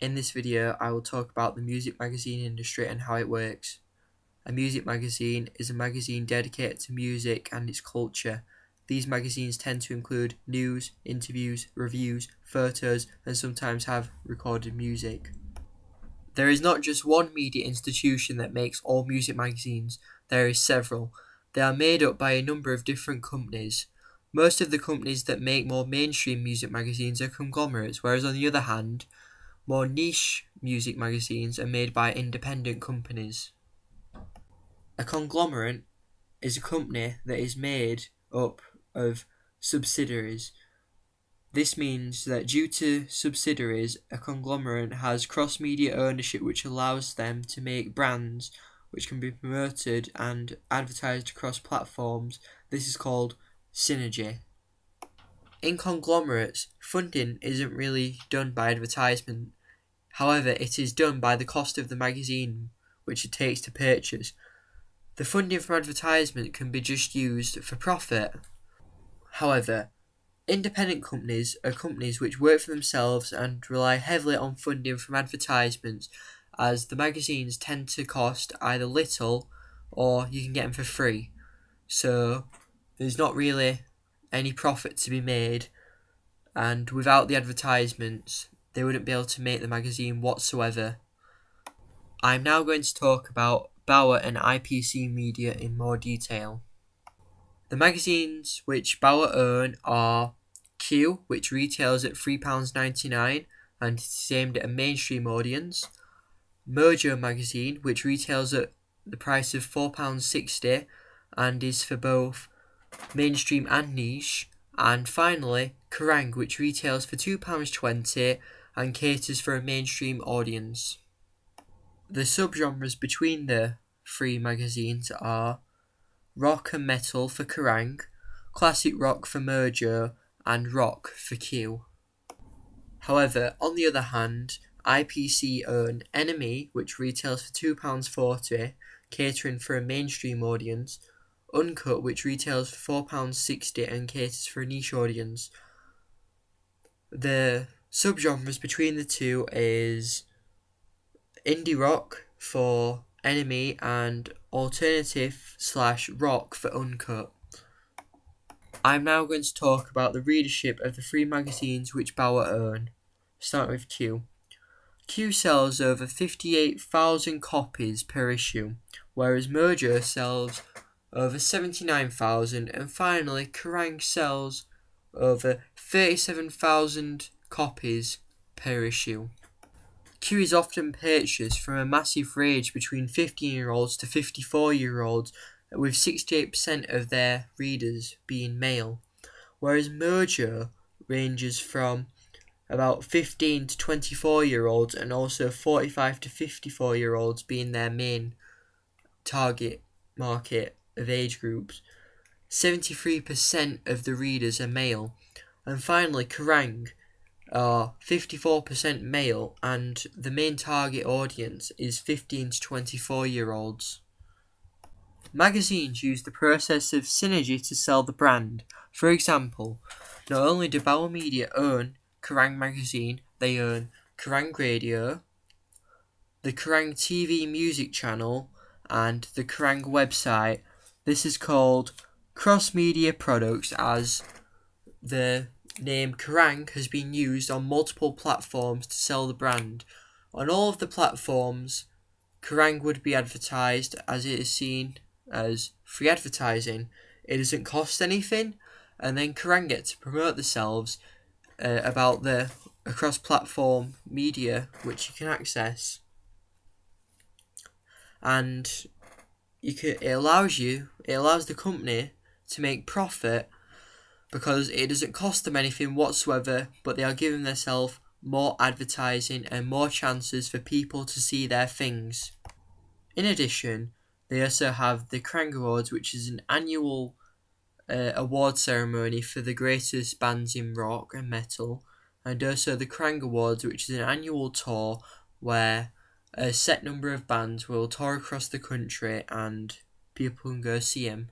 In this video, I will talk about the music magazine industry and how it works. A music magazine is a magazine dedicated to music and its culture. These magazines tend to include news, interviews, reviews, photos, and sometimes have recorded music. There is not just one media institution that makes all music magazines, there is several. They are made up by a number of different companies. Most of the companies that make more mainstream music magazines are conglomerates, whereas on the other hand, more niche music magazines are made by independent companies. A conglomerate is a company that is made up of subsidiaries. This means that due to subsidiaries, a conglomerate has cross-media ownership which allows them to make brands which can be promoted and advertised across platforms. This is called synergy. In conglomerates, funding isn't really done by advertisement. However, it is done by the cost of the magazine which it takes to purchase. The funding from advertisement can be just used for profit. However, independent companies are companies which work for themselves and rely heavily on funding from advertisements, as the magazines tend to cost either little or you can get them for free. So there's not really any profit to be made, and without the advertisements they wouldn't be able to make the magazine whatsoever. I'm now going to talk about Bauer and IPC Media in more detail. The magazines which Bauer own are Q, which retails at £3.99 and is aimed at a mainstream audience; Mojo magazine, which retails at the price of £4.60 and is for both mainstream and niche; and finally Kerrang, which retails for £2.20 and caters for a mainstream audience. The subgenres between the three magazines are rock and metal for Kerrang, classic rock for Mojo, and rock for Q. However, on the other hand, IPC own Enemy, which retails for £2.40, catering for a mainstream audience; Uncut, which retails for £4.60 and caters for a niche audience. The subgenres between the two is indie rock for Enemy and alternative/rock for Uncut. I'm now going to talk about the readership of the three magazines which Bauer own. Start with Q. Q sells over 58,000 copies per issue, whereas Mojo sells over 79,000, and finally Kerrang sells over 37,000 copies per issue. Q is often purchased from a massive range between 15-year-olds to 54-year-olds, with 68% of their readers being male, whereas Mojo ranges from about 15 to 24-year-olds and also 45 to 54-year-olds being their main target market of age groups. 73% of the readers are male. And finally, Kerrang are 54% male, and the main target audience is 15 to 24-year-olds. Magazines use the process of synergy to sell the brand. For example, not only do Bauer Media own Kerrang magazine, they own Kerrang Radio, the Kerrang TV music channel, and the Kerrang website. This is called cross-media products, as the name Kerrang has been used on multiple platforms to sell the brand. On all of the platforms, Kerrang would be advertised, as it is seen as free advertising. It doesn't cost anything, and then Kerrang get to promote themselves about the cross-platform media which you can access, and it allows the company to make profit because it doesn't cost them anything whatsoever, but they are giving themselves more advertising and more chances for people to see their things. In addition, they also have the Kerrang Awards, which is an annual award ceremony for the greatest bands in rock and metal, and also the Kerrang Awards, which is an annual tour where a set number of bands will tour across the country and people can go see them.